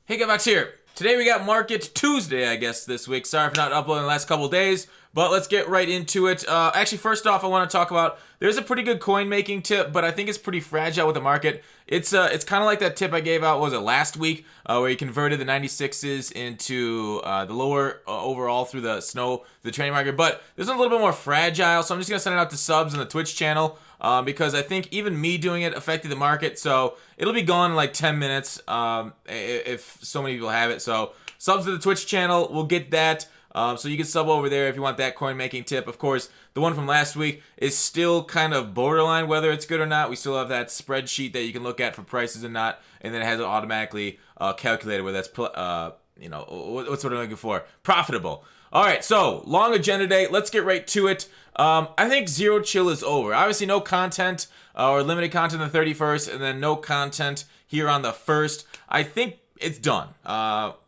Hey, Gavax here. Today we got Market Tuesday, I guess, this week. Sorry for not uploading the last couple days, but let's get right into it. Actually, first off, I want to talk about, there's a pretty good coin making tip, but I think it's pretty fragile with the market. It's kind of like that tip I gave out, was it last week, where you converted the 96s into the lower overall through the snow, the trading market, but this one's a little bit more fragile, so I'm just going to send it out to subs on the Twitch channel. Because I think even me doing it affected the market, so it'll be gone in like 10 minutes if so many people have it. So subs to the Twitch channel, we'll get that. So you can sub over there if you want that coin making tip. Of course, the one from last week is still kind of borderline whether it's good or not. We still have that spreadsheet that you can look at for prices and not, and then it has it automatically calculated where that's what's what I'm looking for, profitable. All right, so long agenda day. Let's get right to it. I think Zero Chill is over. Obviously, no content or limited content on the 31st, and then no content here on the 1st. I think it's done.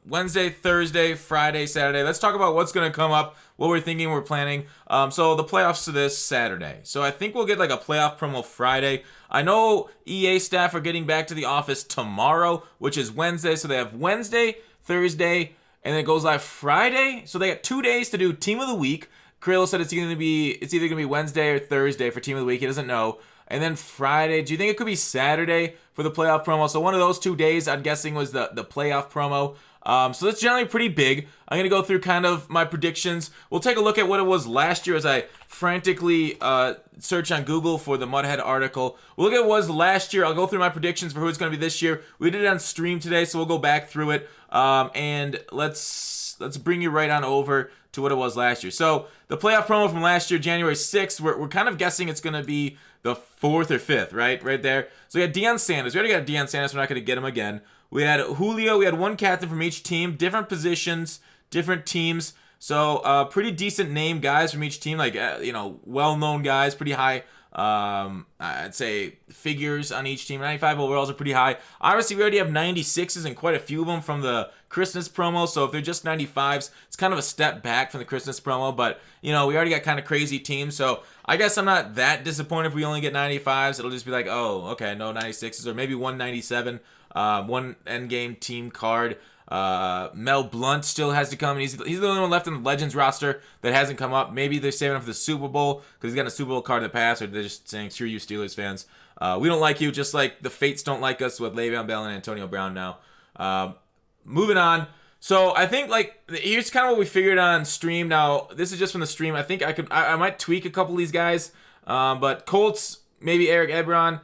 Wednesday, Thursday, Friday, Saturday. Let's talk about what's going to come up, what we're thinking, we're planning. So the playoffs to this Saturday. So I think we'll get like a playoff promo Friday. I know EA staff are getting back to the office tomorrow, which is Wednesday. So they have Wednesday, Thursday, and then it goes live Friday. So they got 2 days to do Team of the Week. Krillo said it's either gonna be Wednesday or Thursday for Team of the Week. He doesn't know. And then Friday, do you think it could be Saturday for the playoff promo? So one of those 2 days, I'm guessing, was the playoff promo. So that's generally pretty big. I'm going to go through kind of my predictions. We'll take a look at what it was last year as I frantically search on Google for the Mudhead article. We'll look at what it was last year. I'll go through my predictions for who it's going to be this year. We did it on stream today, so we'll go back through it. And let's bring you right on over to what it was last year. So the playoff promo from last year, January 6th, we're kind of guessing it's going to be the 4th or 5th, right there. So we had Deion Sanders. We already got Deion Sanders. We're not going to get him again. We had Julio. We had one captain from each team, different positions, different teams. So pretty decent name guys from each team, like well-known guys, pretty high. I'd say figures on each team. 95 overalls are pretty high. Obviously, we already have 96s and quite a few of them from the Christmas promo. So if they're just 95s, it's kind of a step back from the Christmas promo. But we already got kind of crazy teams. So I guess I'm not that disappointed if we only get 95s. It'll just be like, oh, okay, no 96s, or maybe 197. One endgame team card. Mel Blount still has to come. He's the only one left in the Legends roster that hasn't come up. Maybe they're saving him for the Super Bowl because he's got a Super Bowl card in the past, or they're just saying, screw you, Steelers fans. We don't like you, just like the Fates don't like us with Le'Veon Bell and Antonio Brown now. Moving on. So I think here's kind of what we figured on stream. Now this is just from the stream. I think I might tweak a couple of these guys. But Colts, maybe Eric Ebron.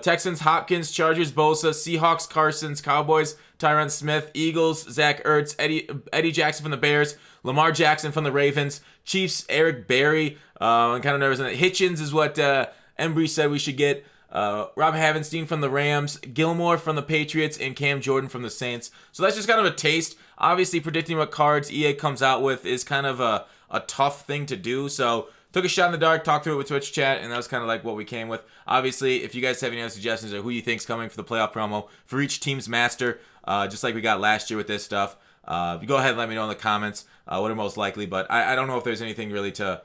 Texans, Hopkins, Chargers, Bosa, Seahawks, Carsons, Cowboys, Tyron Smith, Eagles, Zach Ertz, Eddie Jackson from the Bears, Lamar Jackson from the Ravens, Chiefs, Eric Berry. I'm kind of nervous. And Hitchens is what Embry said we should get. Rob Havenstein from the Rams, Gilmore from the Patriots, and Cam Jordan from the Saints. So that's just kind of a taste. Obviously, predicting what cards EA comes out with is kind of a tough thing to do. So took a shot in the dark, talked through it with Twitch chat, and that was kind of like what we came with. Obviously, if you guys have any other suggestions or who you think's coming for the playoff promo for each team's master, just like we got last year with this stuff, you go ahead and let me know in the comments what are most likely. But I don't know if there's anything really to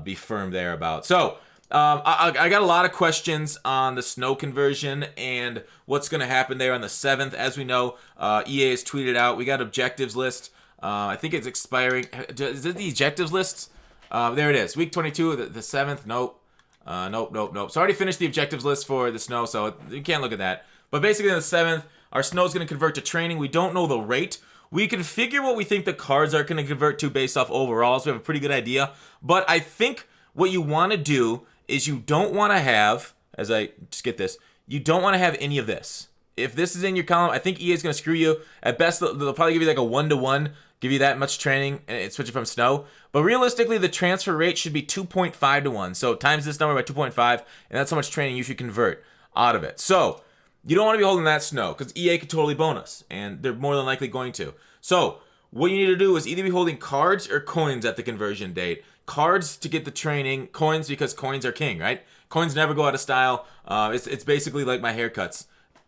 be firm there about. So I got a lot of questions on the snow conversion and what's going to happen there on the 7th. As we know, EA has tweeted out, we got objectives list. I think it's expiring. Is it the objectives list? There it is. Week 22, the 7th. Nope. Nope. So I already finished the objectives list for the snow, so you can't look at that. But basically on the 7th, our snow is going to convert to training. We don't know the rate. We can figure what we think the cards are going to convert to based off overall, so we have a pretty good idea. But I think what you want to do is you don't want to have, you don't want to have any of this. If this is in your column, I think EA is going to screw you. At best, they'll probably give you like a 1-to-1, give you that much training, and switch it from snow. But realistically, the transfer rate should be 2.5 to 1. So times this number by 2.5, and that's how much training you should convert out of it. So you don't want to be holding that snow because EA could totally bonus, and they're more than likely going to. So what you need to do is either be holding cards or coins at the conversion date. Cards to get the training, coins because coins are king, right? Coins never go out of style. It's basically like my haircuts.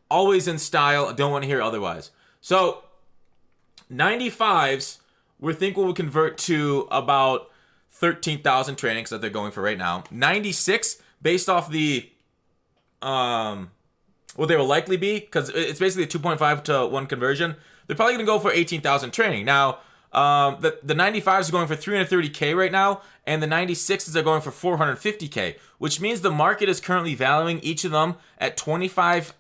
Always in style. I don't want to hear otherwise. So 95s, we think will convert to about 13,000 trainings that they're going for right now. 96, based off the what they will likely be, because it's basically a 2.5 to 1 conversion, they're probably going to go for 18,000 training. Now, the 95s are going for 330K right now, and the 96s are going for 450K, which means the market is currently valuing each of them at 25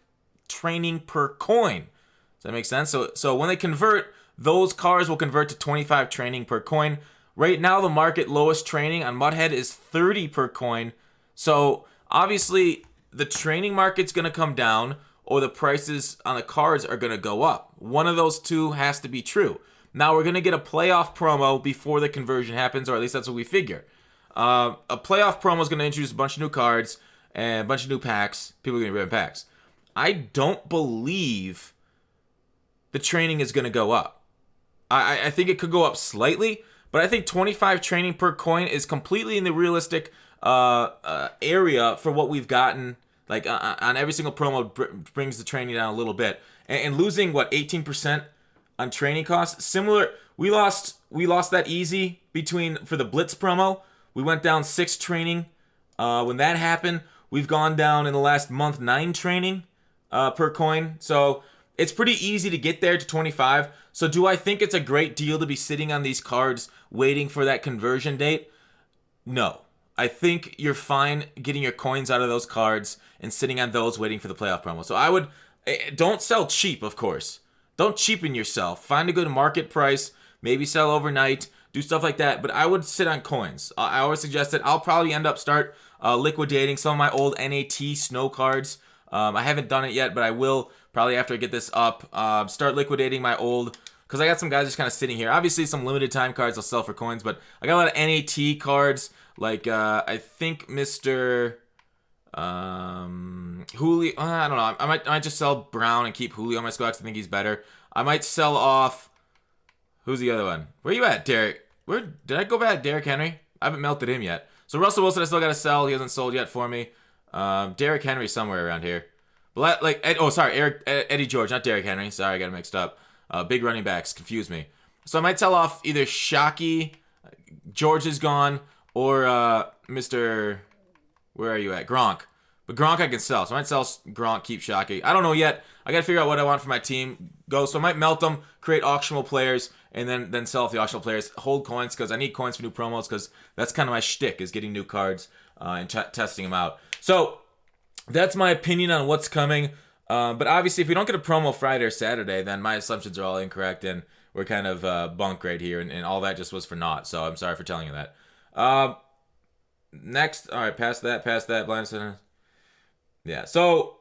training per coin. Does that make sense? So when they convert, those cars will convert to 25 training per coin. Right now, the market lowest training on Mudhead is 30 per coin. So obviously, the training market's going to come down, or the prices on the cards are going to go up. One of those two has to be true. Now, we're going to get a playoff promo before the conversion happens, or at least that's what we figure. A playoff promo is going to introduce a bunch of new cards and a bunch of new packs. People are going to be ripping packs. I don't believe the training is going to go up. I think it could go up slightly, but I think 25 training per coin is completely in the realistic area for what we've gotten. Like on every single promo brings the training down a little bit, and losing what 18% on training costs. Similar, we lost that easy for the Blitz promo. We went down 6 training. When that happened, we've gone down in the last month 9 training per coin. So it's pretty easy to get there to 25. So do I think it's a great deal to be sitting on these cards waiting for that conversion date? No. I think you're fine getting your coins out of those cards and sitting on those waiting for the playoff promo. So I would, don't sell cheap, of course. Don't cheapen yourself. Find a good market price. Maybe sell overnight. Do stuff like that. But I would sit on coins. I always suggest that. I'll probably end up liquidating some of my old NAT snow cards. I haven't done it yet, but I will probably after I get this up. Start liquidating my old, because I got some guys just kind of sitting here. Obviously, some limited time cards I'll sell for coins, but I got a lot of NAT cards. Like, I think Mr. Julio, I don't know. I might just sell Brown and keep Julio on my squad because I think he's better. I might sell off, who's the other one? Where you at, Derek? Where did I go back? Derrick Henry? I haven't melted him yet. So Russell Wilson I still got to sell. He hasn't sold yet for me. Derrick Henry somewhere around here. But Eddie George, not Derrick Henry. Sorry, I got it mixed up. Big running backs, confuse me. So I might sell off either Shockey, George is gone, or Mr. Where are you at? Gronk. But Gronk I can sell. So I might sell Gronk, keep Shockey. I don't know yet. I got to figure out what I want for my team. So I might melt them, create auctionable players, and then sell off the auctionable players. Hold coins because I need coins for new promos because that's kind of my shtick is getting new cards and testing them out. So that's my opinion on what's coming. But obviously, if we don't get a promo Friday or Saturday, then my assumptions are all incorrect and we're kind of bunk right here. And all that just was for naught. So I'm sorry for telling you that. Next, all right, past that, blind center. Yeah, so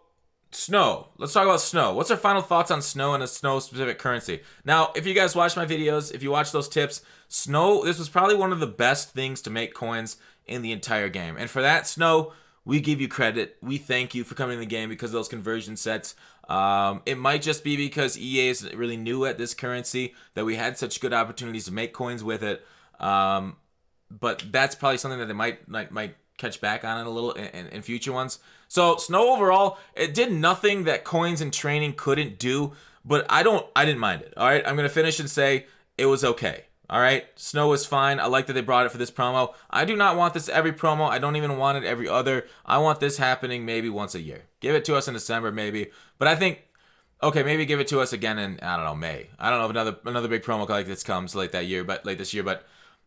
snow. Let's talk about snow. What's our final thoughts on snow and a snow-specific currency? Now, if you guys watch my videos, if you watch those tips, snow, this was probably one of the best things to make coins in the entire game. And for that, snow, we give you credit. We thank you for coming in the game because of those conversion sets. It might just be because EA is really new at this currency that we had such good opportunities to make coins with it. But that's probably something that they might catch back on it a little in future ones. So snow overall, it did nothing that coins and training couldn't do, but I didn't mind it. All right, I'm gonna finish and say it was okay. All right, snow is fine. I like that they brought it for this promo. I do not want this every promo. I don't even want it every other. I want this happening maybe once a year. Give it to us in December maybe, but I think okay, maybe give it to us again in I don't know May. I don't know if another big promo like this comes late this year, but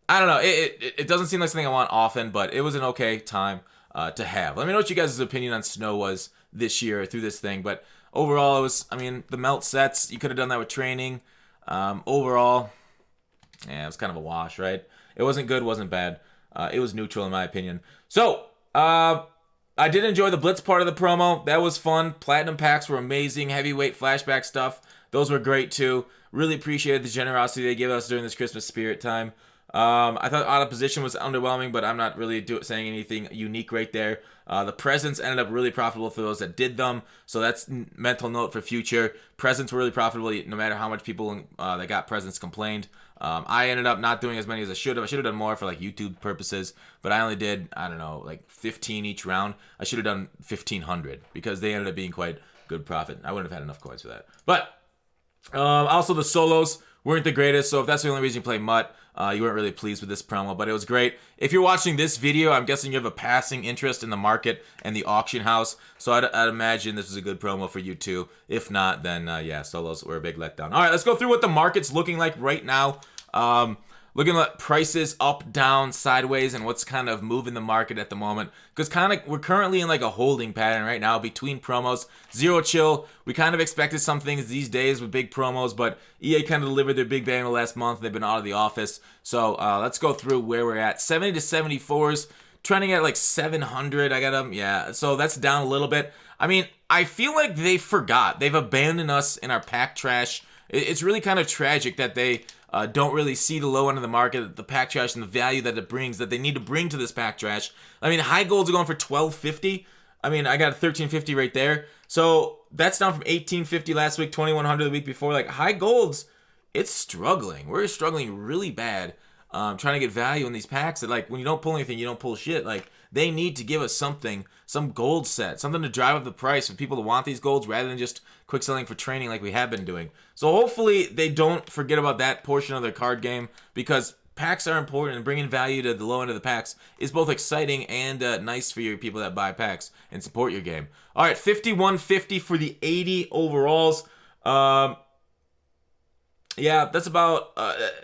I don't know. It doesn't seem like something I want often, but it was an okay time to have. Let me know what you guys' opinion on snow was this year through this thing. But overall, it was, the melt sets, you could have done that with training. Overall, yeah, it was kind of a wash, right? It wasn't good, wasn't bad. It was neutral in my opinion. So, I did enjoy the Blitz part of the promo. That was fun. Platinum packs were amazing. Heavyweight flashback stuff. Those were great too. Really appreciated the generosity they gave us during this Christmas spirit time. I thought Out of Position was underwhelming, but I'm not really saying anything unique right there. The presents ended up really profitable for those that did them, so that's mental note for future. Presents were really profitable no matter how much people that got presents complained. I ended up not doing as many as I should have. I should have done more for like YouTube purposes, but I only did, 15 each round. I should have done 1,500 because they ended up being quite good profit. I wouldn't have had enough coins for that. But also the solos weren't the greatest. So if that's the only reason you play MUT, you weren't really pleased with this promo, but it was great. If you're watching this video, I'm guessing you have a passing interest in the market and the auction house. So I'd imagine this was a good promo for you too. If not, then yeah, solos were a big letdown. All right, let's go through what the market's looking like right now. Looking at prices up, down, sideways, and what's kind of moving the market at the moment. Because we're currently in like a holding pattern right now between promos. Zero chill. We kind of expected some things these days with big promos, but EA kind of delivered their big bang the last month. They've been out of the office. So let's go through where we're at. 70 to 74s, trending at like 700. I got them. Yeah, so that's down a little bit. I mean, I feel like they forgot. They've abandoned us in our pack trash. It's really kind of tragic that they don't really see the low end of the market, the pack trash, and the value that it brings, that they need to bring to this pack trash. I mean, high golds are going for $12.50. I mean, I got $13.50 right there. So that's down from $18.50 last week, $21.00 the week before. Like, high golds, it's struggling. We're struggling really bad trying to get value in these packs. That, like, when you don't pull anything, you don't pull shit. Like, they need to give us something, some gold set, something to drive up the price for people to want these golds rather than just quick selling for training like we have been doing. So hopefully they don't forget about that portion of their card game, because packs are important, and bringing value to the low end of the packs is both exciting and nice for your people that buy packs and support your game. All right, 51.50 for the 80 overalls. Yeah, that's about,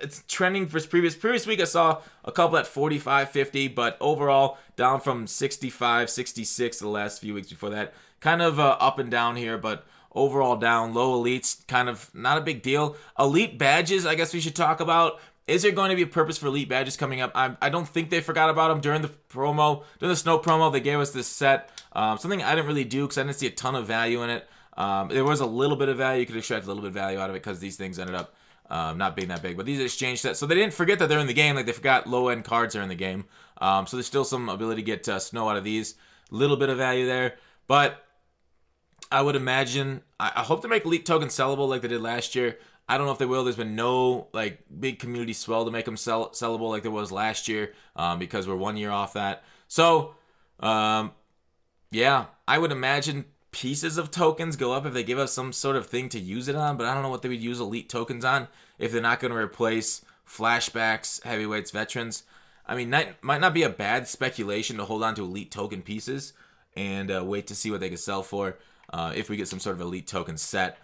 it's trending for previous week. I saw a couple at 45.50, but overall down from 65, 66 the last few weeks before that. Kind of up and down here, but overall down. Low elites, kind of not a big deal. Elite badges, I guess we should talk about. Is there going to be a purpose for elite badges coming up? I don't think they forgot about them during the promo. During the snow promo, they gave us this set. Something I didn't really do because I didn't see a ton of value in it. There was a little bit of value. You could extract a little bit of value out of it because these things ended up not being that big. But these are exchange sets. So they didn't forget that they're in the game. Like, they forgot low-end cards are in the game. So there's still some ability to get snow out of these. Little bit of value there. But I would imagine, I hope to make elite tokens sellable like they did last year. I don't know if they will. There's been no like big community swell to make them sellable like there was last year, because we're 1 year off that. So, yeah, I would imagine pieces of tokens go up if they give us some sort of thing to use it on, but I don't know what they would use elite tokens on if they're not going to replace flashbacks, heavyweights, veterans. I mean, that might not be a bad speculation to hold on to elite token pieces and wait to see what they can sell for if we get some sort of elite token set.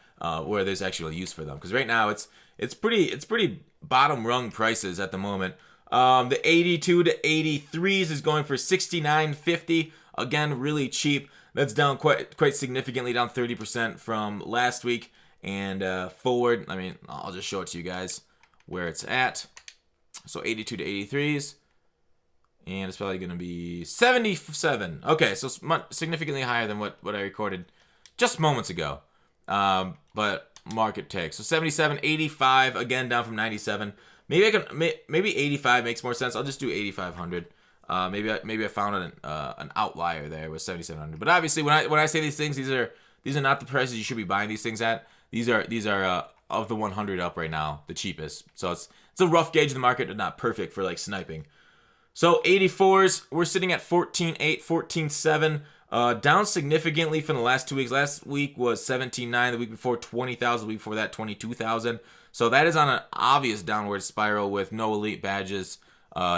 Where there's actual use for them, because right now it's pretty bottom rung prices at the moment. The 82 to 83s is going for $69.50. Again, really cheap. That's down quite significantly, down 30% from last week and forward. I mean, I'll just show it to you guys where it's at. So 82 to 83s, and it's probably going to be 77. Okay, so significantly higher than what I recorded just moments ago. But market takes. So 77, 85, again down from 97. Maybe 85 makes more sense. I'll just do 8,500. Maybe I found an outlier there with 7,700. But obviously, when I say these things, these are not the prices you should be buying these things at. These are of the 100 up right now, the cheapest. So it's a rough gauge of the market, but not perfect for like sniping. So 84s, we're sitting at 14.8, 14.7. Down significantly from the last 2 weeks. Last week was 17.9. The week before, 20,000. The week before that, 22,000. So that is on an obvious downward spiral with no elite badges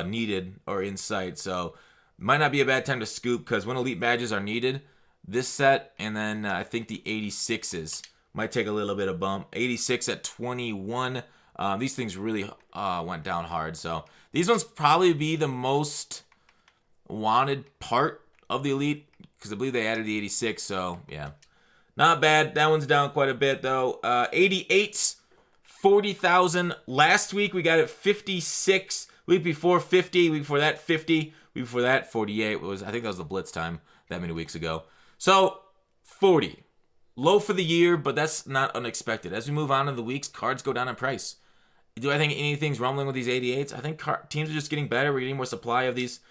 needed or in sight. So might not be a bad time to scoop, because when elite badges are needed, this set and then I think the 86s might take a little bit of bump. 86 at 21. These things really went down hard. So these ones probably be the most wanted part of the elite, because I believe they added the 86, so yeah. Not bad. That one's down quite a bit, though. 88s, 40,000. Last week, we got it 56. Week before, 50. Week before that, 50. Week before that, 48. I think that was the Blitz time that many weeks ago. So, 40. Low for the year, but that's not unexpected. As we move on in the weeks, cards go down in price. Do I think anything's rumbling with these 88s? I think teams are just getting better. We're getting more supply of these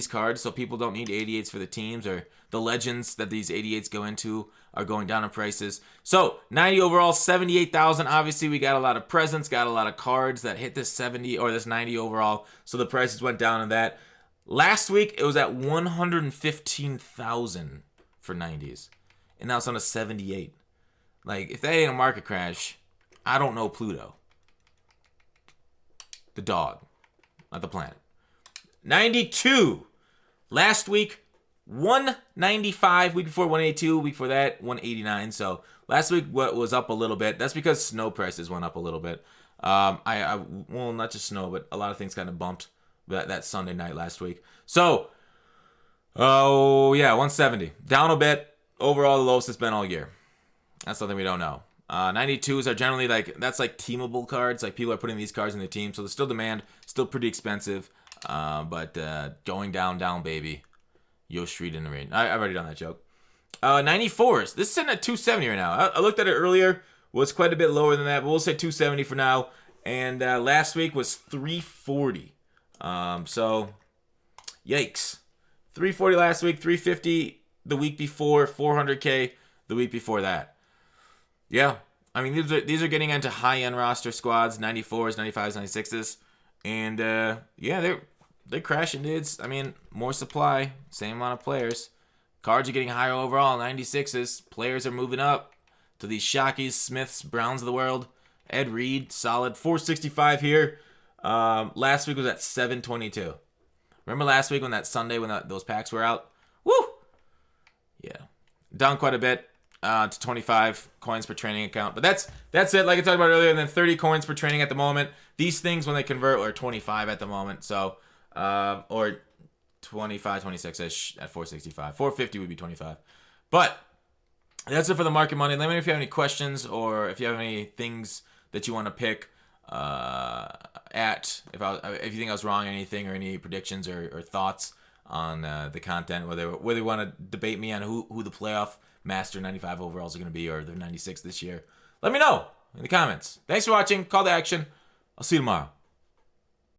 cards, so people don't need 88s for the teams, or the legends that these 88s go into are going down in prices. So 90 overall, 78,000. Obviously, we got a lot of presents, got a lot of cards that hit this 70 or this 90 overall, so the prices went down in that. Last week, it was at 115,000 for 90s, and now it's on a 78. Like, if that ain't a market crash, I don't know Pluto. the dog, not the planet. 92. Last week, 195. Week before, 182. Week before that, 189. So last week was up a little bit. That's because snow prices went up a little bit. Well, not just snow, but a lot of things kind of bumped that Sunday night last week. So, oh yeah, 170. Down a bit. Overall, the lowest it's been all year. That's something we don't know. 92s are generally that's like teamable cards. Like people are putting these cards in their team. So there's still demand, still pretty expensive. But going down, baby. Yo Street in the rain. I've already done that joke. 94s. This is sitting at 270 right now. I looked at it earlier. Was quite a bit lower than that, but we'll say 270 for now. And last week was 340. So, yikes. 340 last week, 350 the week before, 400K the week before that. Yeah, I mean these are getting into high-end roster squads, 94s, 95s, 96s, and yeah, they're crashing, dudes. I mean, more supply, same amount of players. Cards are getting higher overall, 96s. Players are moving up to these Shockies, Smiths, Browns of the world. Ed Reed, solid 465 here. Last week was at 722. Remember last week when that Sunday when those packs were out? Woo! Yeah, down quite a bit to 25 coins per training account. But that's it. Like I talked about earlier, and then 30 coins per training at the moment. These things when they convert are 25 at the moment. So or 25, 26-ish at 465. 450 would be 25. But that's it for the market money. Let me know if you have any questions or if you have any things that you want to pick if you think I was wrong on anything or any predictions or thoughts on the content, whether you want to debate me on who the playoff master 95 overalls are going to be or the 96 this year. Let me know in the comments. Thanks for watching. Call to action. I'll see you tomorrow.